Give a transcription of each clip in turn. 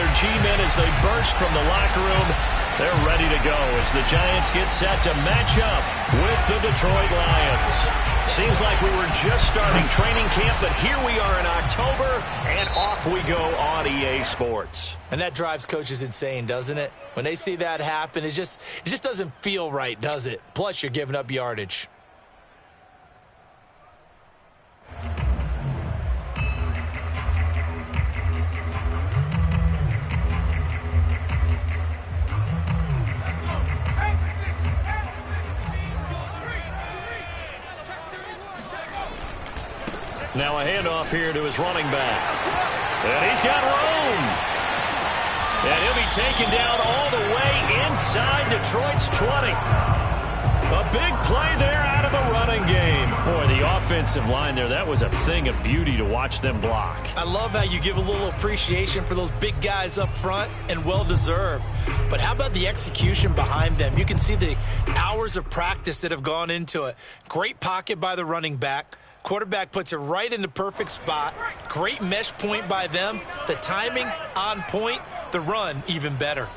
their G-men as they burst from the locker room. They're ready to go as the Giants get set to match up with the Detroit Lions. Seems like we were just starting training camp, but here we are in October, and off we go on EA Sports. And that drives coaches insane, doesn't it? When they see that happen, it just doesn't feel right, does it? Plus, you're giving up yardage. Now a handoff here to his running back. And he's got room. And he'll be taken down all the way inside Detroit's 20. A big play there out of the running game. Boy, the offensive line there, that was a thing of beauty to watch them block. I love how you give a little appreciation for those big guys up front, and well-deserved. But how about the execution behind them? You can see the hours of practice that have gone into it. Great pocket by the running back. Quarterback puts it right in the perfect spot. Great mesh point by them. The timing on point. The run even better.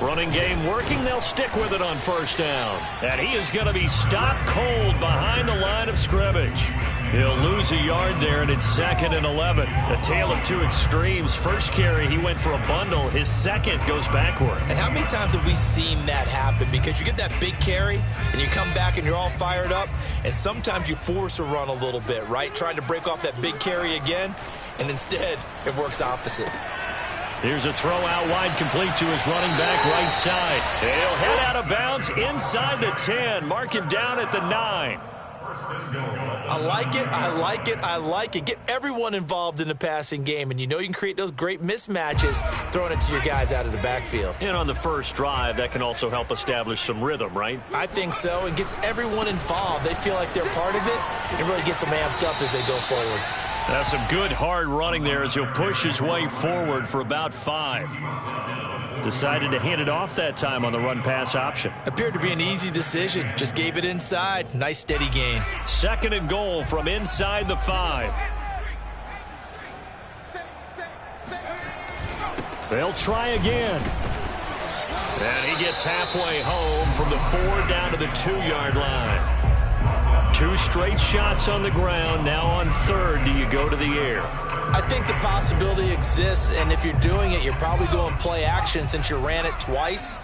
Running game working. They'll stick with it on first down. And he is going to be stopped cold behind the line of scrimmage. He'll lose a yard there, and it's 2nd and 11. A tale of two extremes. First carry, he went for a bundle. His second goes backward. And how many times have we seen that happen? Because you get that big carry, and you come back and you're all fired up, and sometimes you force a run a little bit, right? Trying to break off that big carry again, and instead it works opposite. Here's a throw out wide, complete to his running back right side. And he'll head out of bounds inside the 10. Mark him down at the 9. I like it, I like it, I like it. Get everyone involved in the passing game, and you know you can create those great mismatches throwing it to your guys out of the backfield. And on the first drive, that can also help establish some rhythm, right? I think so, and gets everyone involved. They feel like they're part of it, and really gets them amped up as they go forward. That's some good hard running there as he'll push his way forward for about 5. Decided to hand it off that time on the run-pass option. Appeared to be an easy decision. Just gave it inside. Nice steady gain. 2nd and goal from inside the 5. They'll try again. And he gets halfway home from the 4 down to the 2-yard line. 2 straight shots on the ground. Now on 3rd, do you go to the air? I think the possibility exists, and if you're doing it, you're probably going play action since you ran it twice.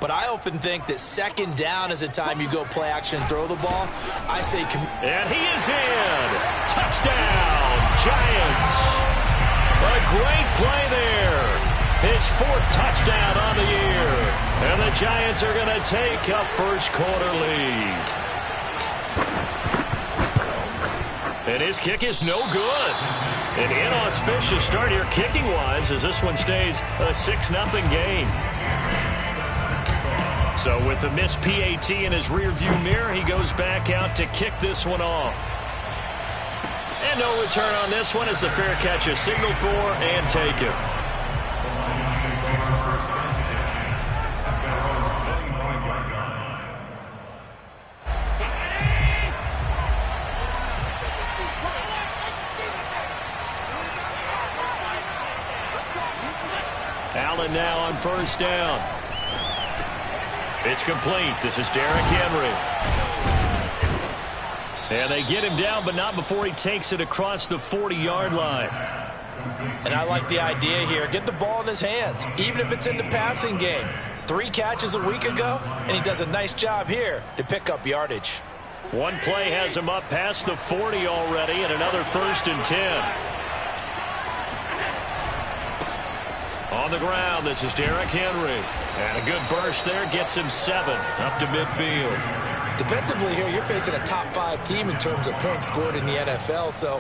But I often think that 2nd down is the time you go play action and throw the ball. I say... And he is in! Touchdown, Giants! A great play there. His 4th touchdown on the year. And the Giants are going to take a first-quarter lead. And his kick is no good. An inauspicious start here kicking-wise as this one stays a 6-0 game. So with the missed PAT in his rearview mirror, he goes back out to kick this one off. And no return on this one as the fair catch is signaled for and taken. Allen now on first down. It's complete. This is Derrick Henry. And they get him down, but not before he takes it across the 40-yard line. And I like the idea here. Get the ball in his hands, even if it's in the passing game. 3 catches a week ago, and he does a nice job here to pick up yardage. One play has him up past the 40 already, and another 1st and 10. On the ground, this is Derrick Henry. And a good burst there gets him 7 up to midfield. Defensively here, you're facing a top-5 team in terms of points scored in the NFL. So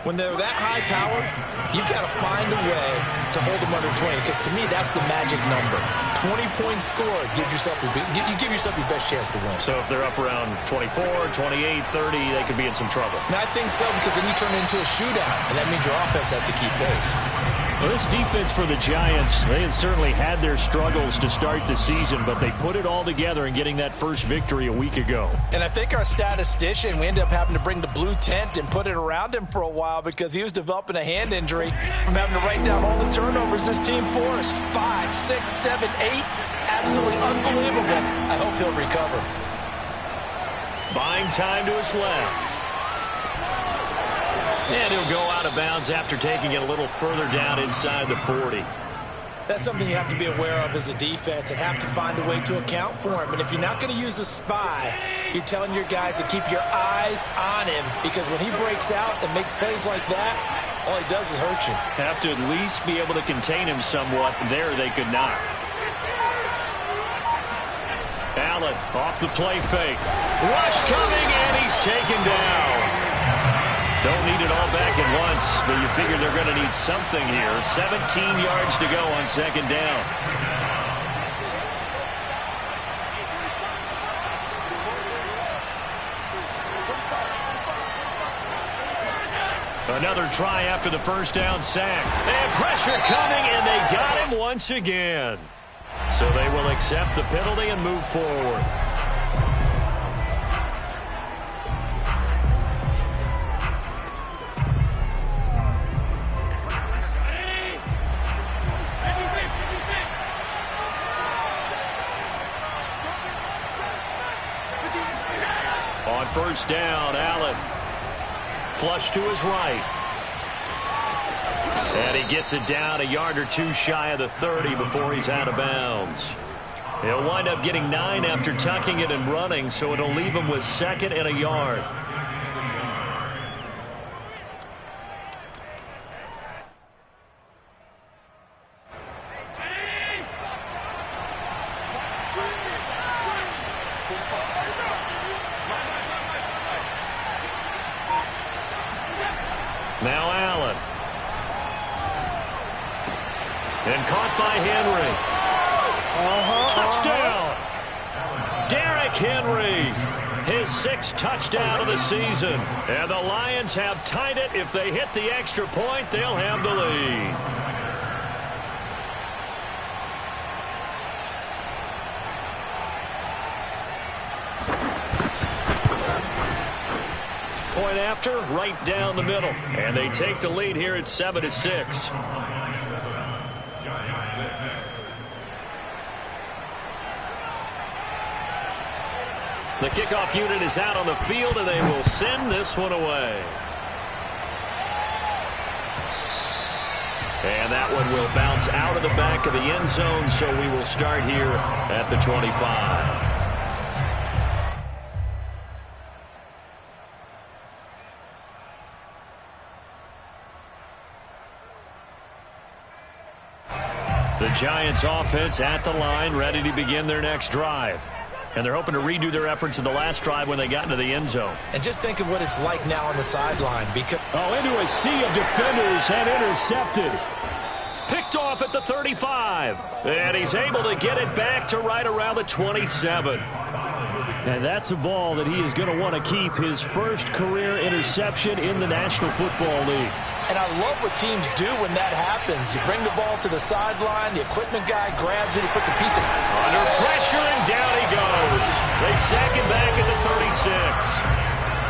when they're that high-powered, you've got to find a way to hold them under 20. Because to me, that's the magic number. 20 points scored gives yourself you give yourself your best chance to win. So if they're up around 24, 28, 30, they could be in some trouble. And I think so, because then you turn it into a shootout, and that means your offense has to keep pace. Well, this defense for the Giants, they had certainly had their struggles to start the season, but they put it all together in getting that first victory a week ago. And I think our statistician, we ended up having to bring the blue tent and put it around him for a while because he was developing a hand injury from having to write down all the turnovers this team forced. 5, 6, 7, 8. Absolutely unbelievable. I hope he'll recover. Buying time to his left. And he'll go out of bounds after taking it a little further down inside the 40. That's something you have to be aware of as a defense and have to find a way to account for him. And if you're not going to use a spy, you're telling your guys to keep your eyes on him, because when he breaks out and makes plays like that, all he does is hurt you. Have to at least be able to contain him somewhat. There they could not. Allen off the play fake. Rush coming, and he's taken down. Don't need it all back at once, but you figure they're going to need something here. 17 yards to go on second down. Another try after the first down sack. And pressure coming, and they got him once again. So they will accept the penalty and move forward. On first down, Allen. Flush to his right. And he gets it down a yard or two shy of the 30 before he's out of bounds. He'll wind up getting 9 after tucking it and running, so it'll leave him with second and a yard. Now Allen. And caught by Henry. Touchdown. Derrick Henry. His 6th touchdown of the season. And the Lions have tied it. If they hit the extra point, they'll have the lead. Point after, right down the middle. And they take the lead here at 7-6. The kickoff unit is out on the field, and they will send this one away. And that one will bounce out of the back of the end zone, so we will start here at the 25. The Giants offense at the line, ready to begin their next drive. And they're hoping to redo their efforts in the last drive when they got into the end zone. And just think of what it's like now on the sideline. Because into a sea of defenders and intercepted. Picked off at the 35. And he's able to get it back to right around the 27. And that's a ball that he is going to want to keep, his first career interception in the National Football League. And I love what teams do when that happens. You bring the ball to the sideline, the equipment guy grabs it, he puts a piece of it. Under pressure, and down he goes. They sack him back at the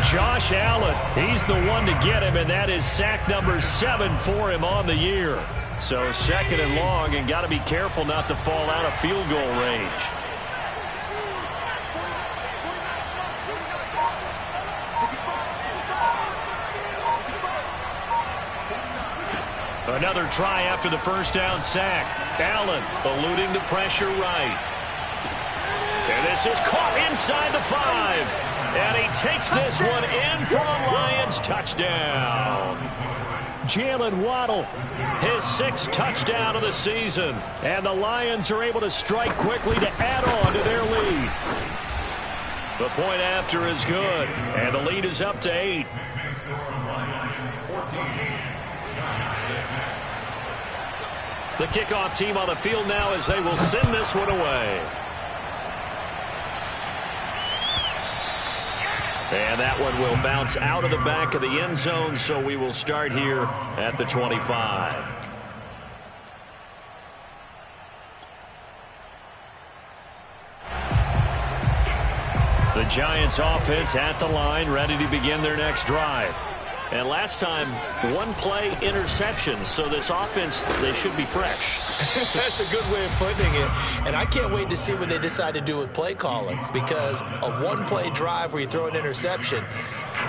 36. Josh Allen, he's the one to get him, and that is sack number 7 for him on the year. So second and long, and got to be careful not to fall out of field goal range. Another try after the first down sack. Allen eluding the pressure right. And this is caught inside the 5. And he takes this one in for a Lions touchdown. Jalen Waddle, his 6th touchdown of the season. And the Lions are able to strike quickly to add on to their lead. The point after is good. And the lead is up to 8. The kickoff team on the field now as they will send this one away. And that one will bounce out of the back of the end zone, so we will start here at the 25. Giants offense at the line, ready to begin their next drive. And last time, one play interception. So this offense, they should be fresh. That's a good way of putting it. And I can't wait to see what they decide to do with play calling, because a one-play drive where you throw an interception,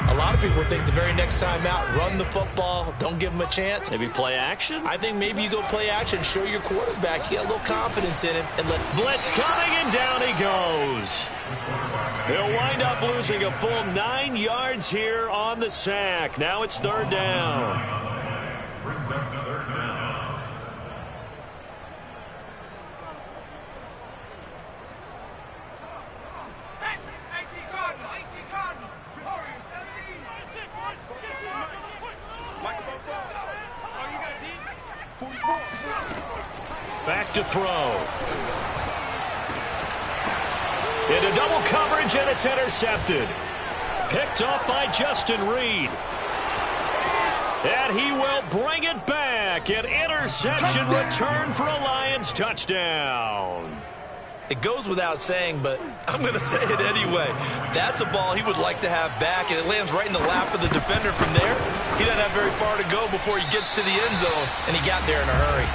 a lot of people think the very next time out, run the football, don't give them a chance. Maybe play action? I think maybe you go play action, show your quarterback, you get a little confidence in him, and let... Blitz coming, and down he goes. He'll wind up losing a full 9 yards here on the sack. Now it's third down. Back to throw. Into double coverage, and it's intercepted. Picked up by Justin Reed. And he will bring it back. An interception return for a Lions touchdown. It goes without saying, but I'm going to say it anyway. That's a ball he would like to have back, and it lands right in the lap of the defender. From there, he doesn't have very far to go before he gets to the end zone, and he got there in a hurry.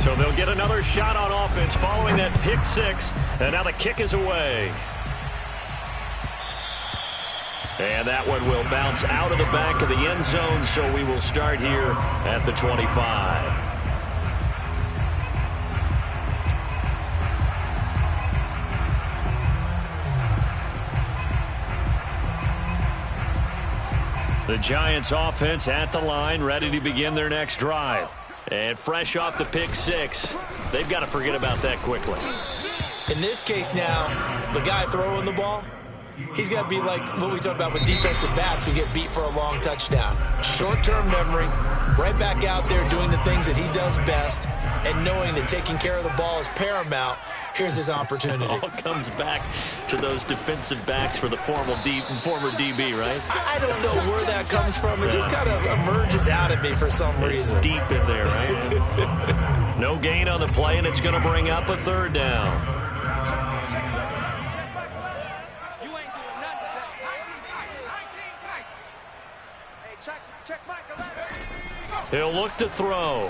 So they'll get another shot on offense following that pick six, and now the kick is away. And that one will bounce out of the back of the end zone, so we will start here at the 25. The Giants offense at the line, ready to begin their next drive. And fresh off the pick six, they've got to forget about that quickly. In this case now, the guy throwing the ball, he's got to be like what we talk about with defensive backs who get beat for a long touchdown. Short-term memory, right back out there doing the things that he does best, and knowing that taking care of the ball is paramount. Here's his opportunity. It all comes back to those defensive backs for the former DB, right? I don't know where that comes from. It just kind of emerges out at me for some reason. It's deep in there, right? No gain on the play, and it's going to bring up a third down. He'll look to throw.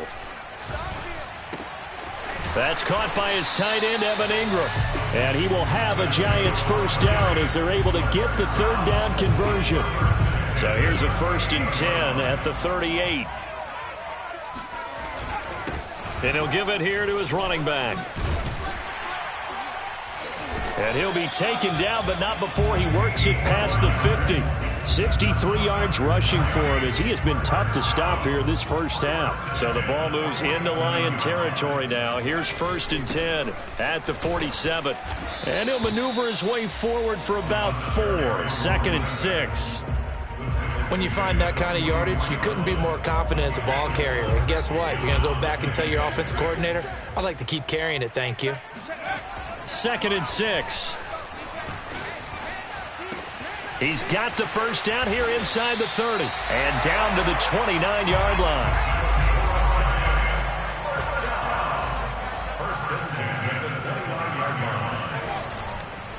That's caught by his tight end, Evan Ingram. And he will have a Giants first down as they're able to get the third down conversion. So here's a 1st and 10 at the 38. And he'll give it here to his running back. And he'll be taken down, but not before he works it past the 50. 63 yards rushing for him as he has been tough to stop here this first half. So the ball moves into Lion territory now. Here's 1st and 10 at the 47. And he'll maneuver his way forward for about 4. 2nd and 6. When you find that kind of yardage, you couldn't be more confident as a ball carrier. And guess what? You're going to go back and tell your offensive coordinator, I'd like to keep carrying it, thank you. 2nd and 6. He's got the first down here inside the 30 and down to the 29-yard line.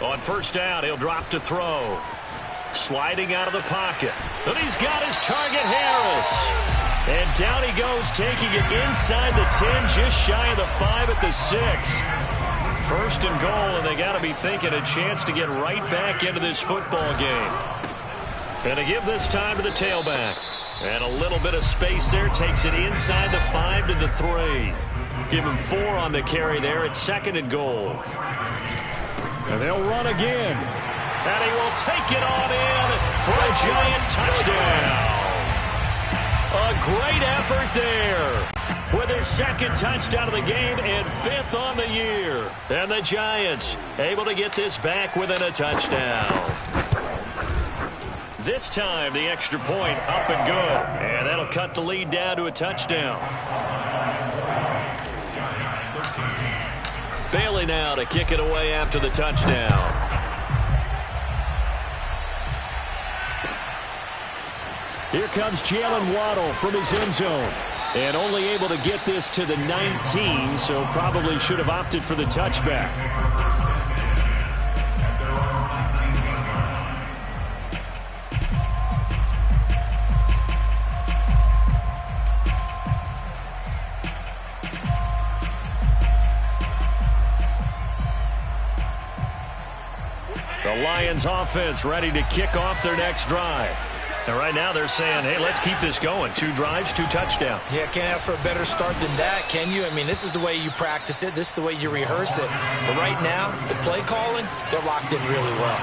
On first down, he'll drop to throw. Sliding out of the pocket. But he's got his target, Harris. And down he goes, taking it inside the 10, just shy of the 5 at the 6. 1st and goal, and they got to be thinking a chance to get right back into this football game. And to give this time to the tailback. And a little bit of space there, takes it inside the 5 to the 3. Give him 4 on the carry there at 2nd and goal. And they'll run again. And he will take it on in for a Giant touchdown. A great effort there. With his 2nd touchdown of the game and 5th on the year. And the Giants able to get this back within a touchdown. This time the extra point up and good. And that'll cut the lead down to a touchdown. Bailey now to kick it away after the touchdown. Here comes Jalen Waddle from his end zone. And only able to get this to the 19, so probably should have opted for the touchback. The Lions offense ready to kick off their next drive. And right now they're saying, hey, let's keep this going. 2 drives, 2 touchdowns. Yeah, can't ask for a better start than that, can you? I mean, this is the way you practice it. This is the way you rehearse it. But right now, the play calling, they're locked in really well.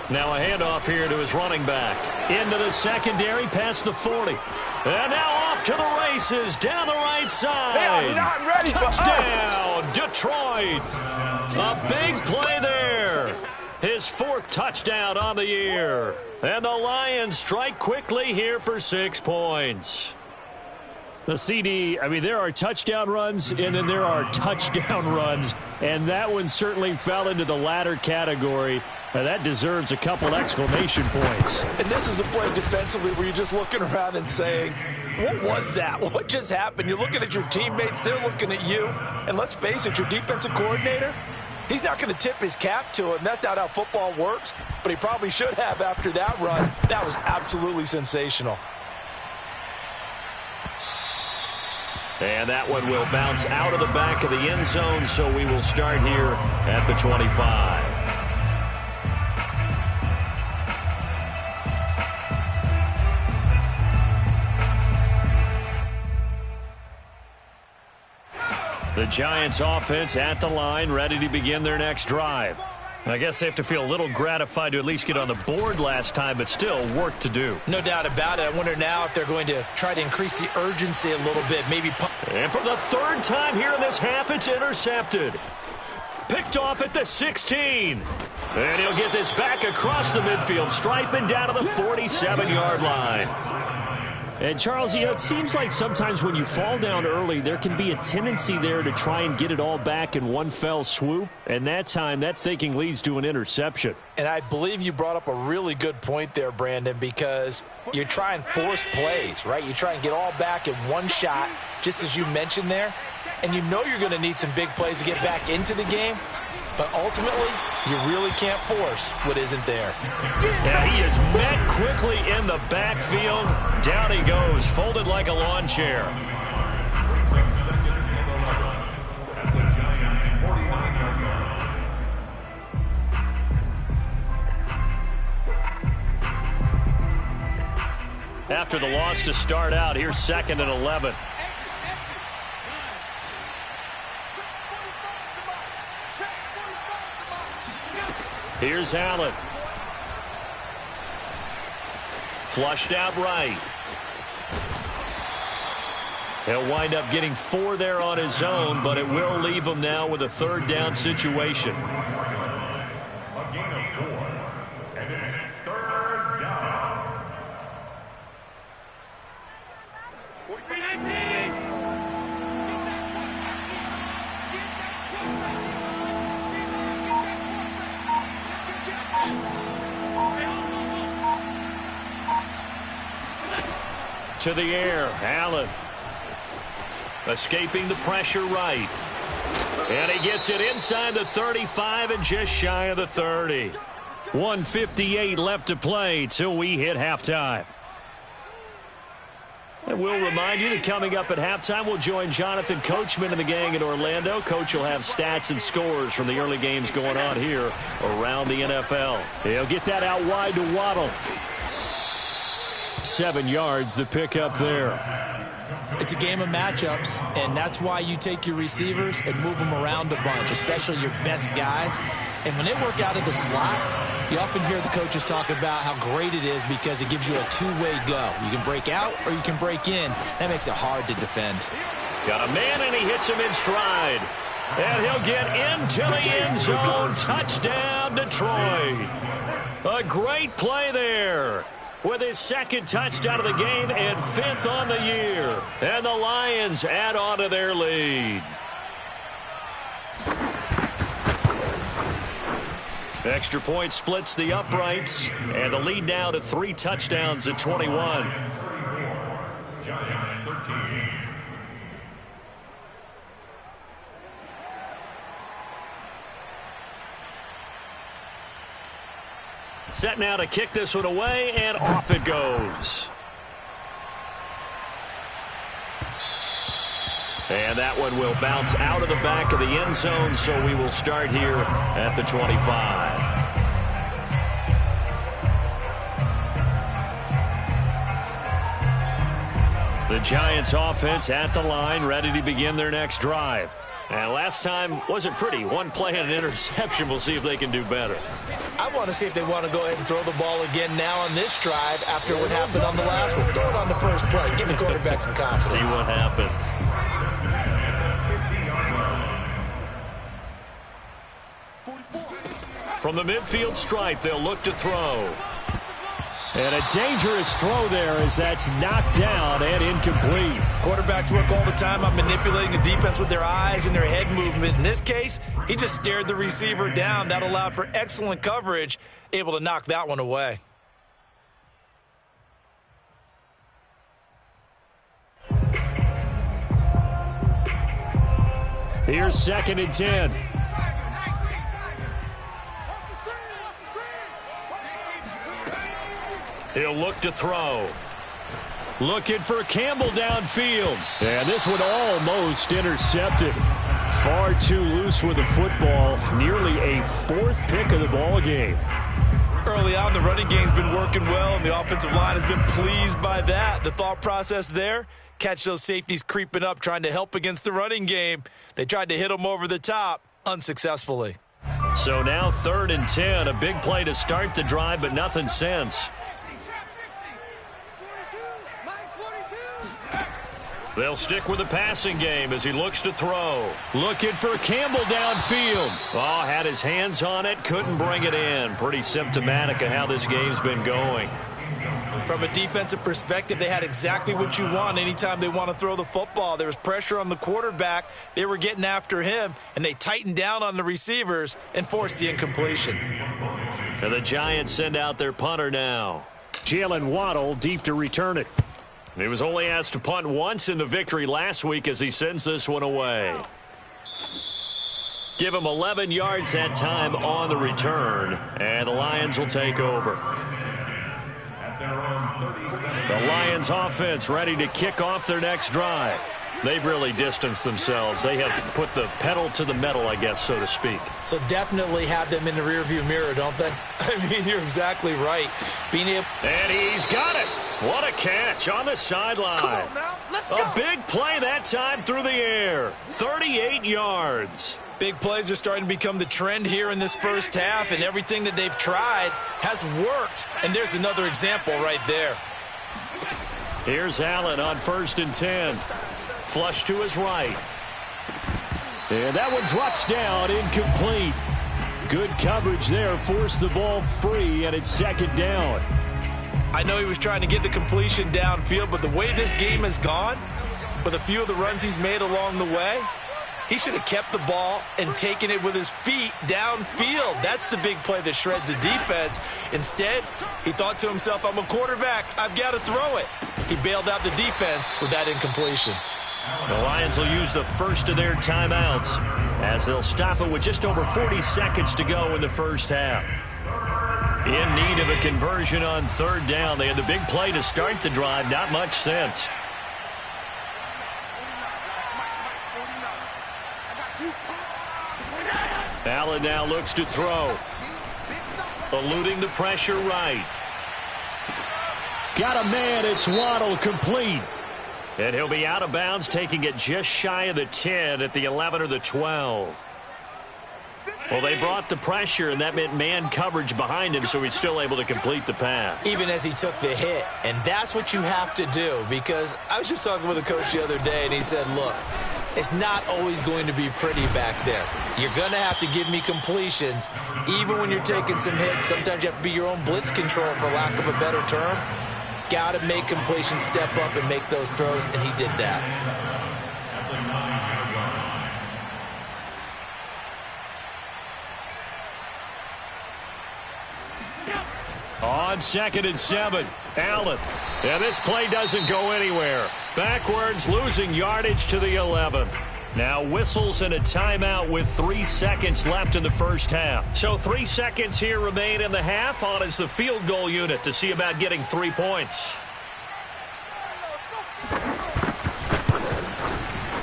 Now a handoff here to his running back. Into the secondary, past the 40. And now off to the races, down the right side. They are not ready for us. Touchdown, Detroit. A big play there. His 4th touchdown on the year. And the Lions strike quickly here for 6 points. The CD, I mean, there are touchdown runs, and then there are touchdown runs. And that one certainly fell into the latter category. That deserves a couple exclamation points. And this is a play defensively where you're just looking around and saying, what was that? What just happened? You're looking at your teammates. They're looking at you. And let's face it, your defensive coordinator, he's not going to tip his cap to him. That's not how football works. But he probably should have after that run. That was absolutely sensational. And that one will bounce out of the back of the end zone, so we will start here at the 25. The Giants offense at the line, ready to begin their next drive. I guess they have to feel a little gratified to at least get on the board last time, but still work to do. No doubt about it. I wonder now if they're going to try to increase the urgency a little bit. Maybe. And for the 3rd time here in this half, it's intercepted. Picked off at the 16. And he'll get this back across the midfield stripe and down to the 47-yard line. And, Charles, you know, it seems like sometimes when you fall down early, there can be a tendency there to try and get it all back in one fell swoop. And that time, that thinking leads to an interception. And I believe you brought up a really good point there, Brandon, because you try and force plays, right? You try and get all back in one shot, just as you mentioned there. And you know you're going to need some big plays to get back into the game. But ultimately, you really can't force what isn't there. Yeah, he is met quickly in the backfield. Down he goes, folded like a lawn chair. After the loss to start out, here's 2nd and 11. Here's Allen. Flushed out right. He'll wind up getting 4 there on his own, but it will leave him now with a 3rd down situation. A gain of 4, and it's 3rd down. To the air, Allen. Escaping the pressure right. And he gets it inside the 35 and just shy of the 30. 1:58 left to play till we hit halftime. And we'll remind you that coming up at halftime, we'll join Jonathan Coachman and the gang in Orlando. Coach will have stats and scores from the early games going on here around the NFL. He'll get that out wide to Waddle. 7 yards, the pickup there. It's a game of matchups, and that's why you take your receivers and move them around a bunch, especially your best guys. And when they work out of the slot, you often hear the coaches talk about how great it is because it gives you a two-way go. You can break out or you can break in. That makes it hard to defend. Got a man, and he hits him in stride. And he'll get into the end zone. Touchdown, Detroit. A great play there. with his second touchdown of the game and 5th on the year. And the Lions add on to their lead. Extra point splits the uprights, and the lead now to 3 touchdowns at 21. Giants 13. Set now to kick this one away, and off it goes. And that one will bounce out of the back of the end zone, so we will start here at the 25. The Giants offense at the line, ready to begin their next drive. And last time wasn't pretty. One play and an interception. We'll see if they can do better. I want to see if they want to go ahead and throw the ball again now on this drive after what happened on the last one. Throw it on the first play. Give the quarterback some confidence. See what happens. From the midfield stripe, they'll look to throw. And a dangerous throw there as that's knocked down and incomplete. Quarterbacks work all the time on manipulating the defense with their eyes and their head movement. In this case, he just stared the receiver down. That allowed for excellent coverage, able to knock that one away. Here's 2nd and 10. He'll look to throw. Looking for Campbell downfield. And this one almost intercepted. Far too loose with the football. Nearly a 4th pick of the ball game. Early on, the running game's been working well, and the offensive line has been pleased by that. The thought process there, catch those safeties creeping up, trying to help against the running game. They tried to hit them over the top, unsuccessfully. So now 3rd and 10, a big play to start the drive, but nothing since. They'll stick with the passing game as he looks to throw. Looking for Campbell downfield. Oh, had his hands on it, couldn't bring it in. Pretty symptomatic of how this game's been going. From a defensive perspective, they had exactly what you want anytime they want to throw the football. There was pressure on the quarterback. They were getting after him, and they tightened down on the receivers and forced the incompletion. And the Giants send out their punter now. Jalen Waddle deep to return it. He was only asked to punt once in the victory last week as he sends this one away. Give him 11 yards that time on the return, and the Lions will take over. The Lions offense ready to kick off their next drive. They've really distanced themselves. They have put the pedal to the metal, I guess, so to speak. So definitely have them in the rearview mirror, don't they? I mean, you're exactly right. And he's got it. What a catch on the sideline. Come on now, let's go. A big play that time through the air. 38 yards. Big plays are starting to become the trend here in this first half, and everything that they've tried has worked. And there's another example right there. Here's Allen on 1st and 10. Flush to his right. And that one drops down, incomplete. Good coverage there, forced the ball free, and it's 2nd down. I know he was trying to get the completion downfield, but the way this game has gone, with a few of the runs he's made along the way, he should have kept the ball and taken it with his feet downfield. That's the big play that shreds the defense. Instead, he thought to himself, I'm a quarterback, I've got to throw it. He bailed out the defense with that incompletion. The Lions will use the first of their timeouts as they'll stop it with just over 40 seconds to go in the first half. In need of a conversion on 3rd down. They had the big play to start the drive. Not much sense. Allen now looks to throw. Eluding the pressure right. Got a man. It's Waddle, complete. And he'll be out of bounds, taking it just shy of the 10 at the 11 or the 12. Well, they brought the pressure, and that meant man coverage behind him, so he's still able to complete the pass. Even as he took the hit. And that's what you have to do, because I was just talking with a coach the other day, and he said, look, it's not always going to be pretty back there. You're going to have to give me completions. Even when you're taking some hits, sometimes you have to be your own blitz control, for lack of a better term. Got to make completions, step up and make those throws, and he did that. On 2nd and 7, Allen. And this play doesn't go anywhere. Backwards, losing yardage to the 11. Now whistles and a timeout with 3 seconds left in the first half. So 3 seconds here remain in the half. On is the field goal unit to see about getting 3 points.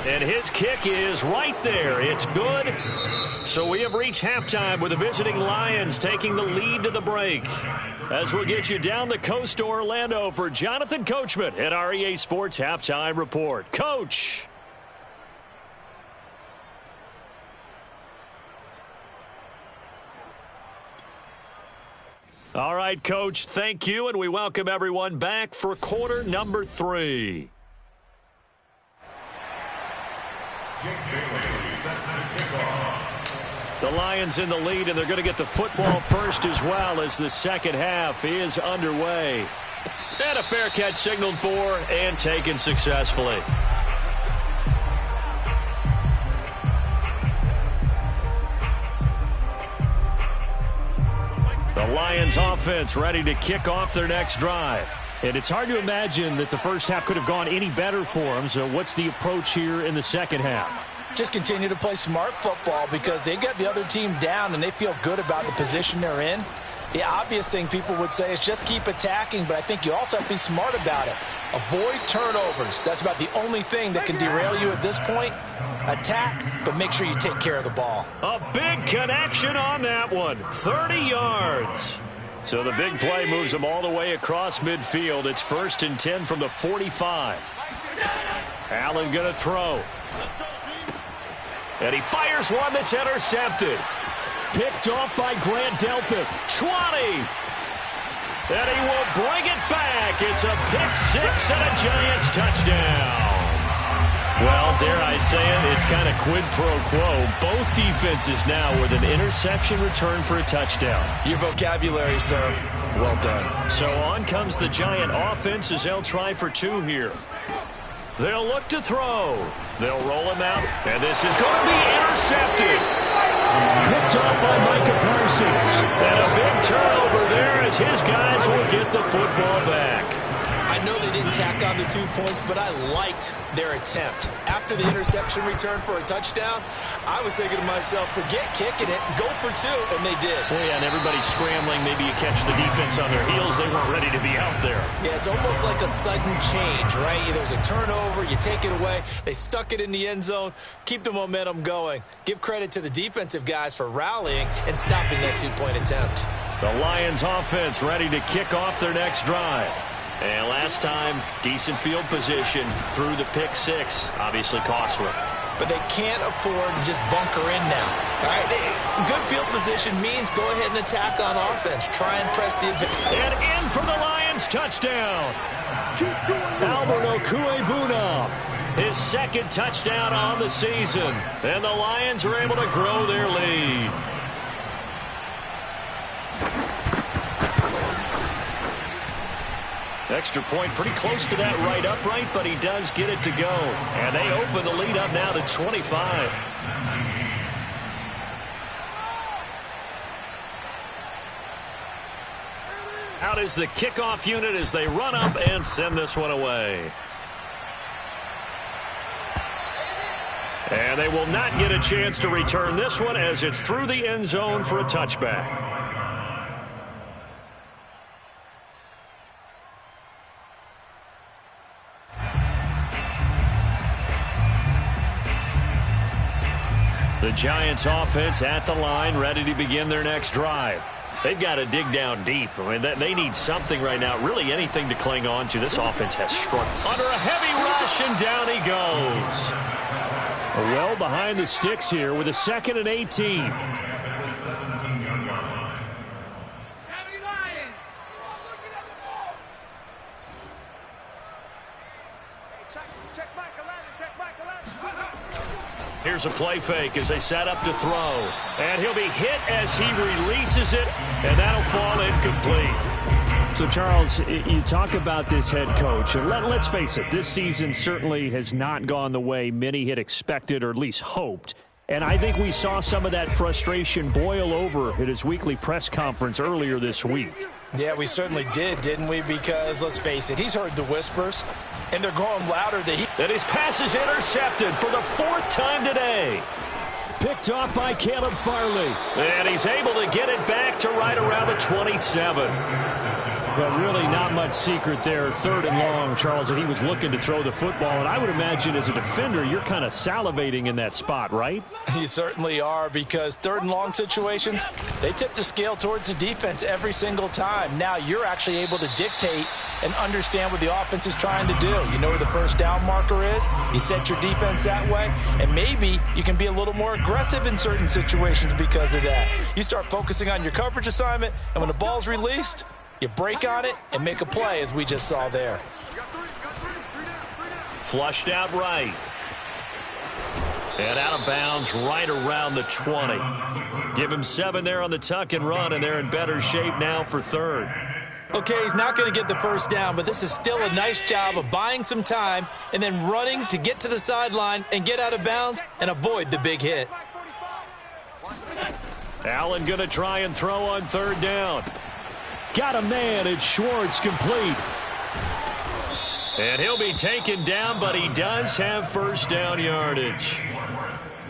And his kick is right there. It's good. So we have reached halftime with the visiting Lions taking the lead to the break. As we'll get you down the coast to Orlando for Jonathan Coachman at our EA Sports Halftime Report. Coach. All right, Coach, thank you, and we welcome everyone back for quarter number 3. The Lions in the lead, and they're going to get the football first as well as the second half is underway. And a fair catch signaled for and taken successfully. The Lions offense ready to kick off their next drive. And it's hard to imagine that the first half could have gone any better for them. So what's the approach here in the second half? Just continue to play smart football because they got the other team down and they feel good about the position they're in. The obvious thing people would say is just keep attacking, but I think you also have to be smart about it. Avoid turnovers. That's about the only thing that can derail you at this point. Attack, but make sure you take care of the ball. A big connection on that one. 30 yards. So the big play moves them all the way across midfield. It's 1st and 10 from the 45. Allen going to throw. And he fires one that's intercepted. Picked off by Grant Delpit. 20. And he will bring it back. It's a pick 6 and a Giants touchdown. Well, dare I say it, it's kind of quid pro quo. Both defenses now with an interception return for a touchdown. Your vocabulary, sir. Well done. So on comes the Giant offense as they'll try for 2 here. They'll look to throw. They'll roll him out. And this is going to be intercepted. Picked off by Micah Parsons. And a big turnover there as his guys will get the football back. I know they didn't tack on the 2 points, but I liked their attempt. After the interception return for a touchdown, I was thinking to myself, forget kicking it, go for 2, and they did. Well, yeah, and everybody's scrambling. Maybe you catch the defense on their heels. They weren't ready to be out there. Yeah, it's almost like a sudden change, right? There's a turnover, you take it away, they stuck it in the end zone, keep the momentum going. Give credit to the defensive guys for rallying and stopping that 2-point attempt. The Lions offense ready to kick off their next drive. And last time, decent field position through the pick 6. Obviously costly. But they can't afford to just bunker in now. All right, good field position means go ahead and attack on offense. Try and press the advantage. And in for the Lions touchdown. Albert Okuebuna. His 2nd touchdown on the season. And the Lions are able to grow their lead. Extra point pretty close to that right upright, but he does get it to go. And they open the lead up now to 25. Out is the kickoff unit as they run up and send this one away. And they will not get a chance to return this one as it's through the end zone for a touchback. The Giants offense at the line, ready to begin their next drive. They've got to dig down deep. I mean, they need something right now, really anything to cling on to. This offense has struggled. Under a heavy rush, and down he goes. Well behind the sticks here with a 2nd and 18. Here's a play fake as they set up to throw. And he'll be hit as he releases it, and that'll fall incomplete. So, Charles, you talk about this head coach, and let's face it, this season certainly has not gone the way many had expected or at least hoped. And I think we saw some of that frustration boil over at his weekly press conference earlier this week. Yeah, we certainly did, didn't we? Because, let's face it, he's heard the whispers, and they're growing louder that he... And his pass is intercepted for the 4th time today. Picked off by Caleb Farley. And he's able to get it back to right around the 27. But really not much secret there. 3rd and long, Charles, and he was looking to throw the football. And I would imagine as a defender, you're kind of salivating in that spot, right? You certainly are, because 3rd and long situations, they tip the scale towards the defense every single time. Now you're actually able to dictate and understand what the offense is trying to do. You know where the first down marker is. You set your defense that way, and maybe you can be a little more aggressive in certain situations because of that. You start focusing on your coverage assignment, and when the ball's released, you break on it and make a play, as we just saw there. Flushed out right. And out of bounds right around the 20. Give him 7 there on the tuck and run, and they're in better shape now for 3rd. Okay, he's not going to get the first down, but this is still a nice job of buying some time and then running to get to the sideline and get out of bounds and avoid the big hit. Allen going to try and throw on 3rd down. Got a man, it's Schwartz, complete. And he'll be taken down, but he does have first down yardage.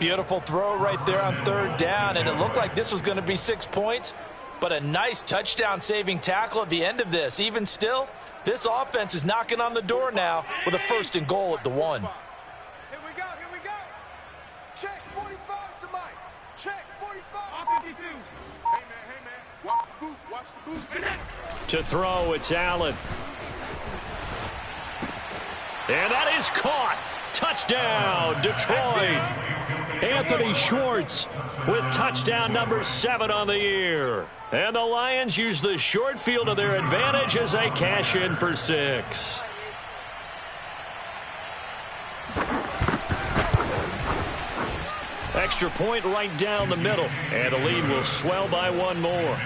Beautiful throw right there on 3rd down, and it looked like this was going to be 6 points, but a nice touchdown-saving tackle at the end of this. Even still, this offense is knocking on the door now with a 1st and goal at the 1. Here we go, here we go. Check 45 to Mike. Check 45. 52. Hey, man, watch the boot, watch the boot. To throw, it's Allen. And that is caught. Touchdown, Detroit. Anthony Schwartz with touchdown number 7 on the year. And the Lions use the short field to their advantage as they cash in for 6. Extra point right down the middle. And the lead will swell by 1 more.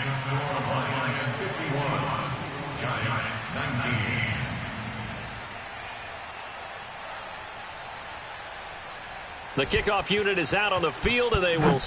The kickoff unit is out on the field, and they will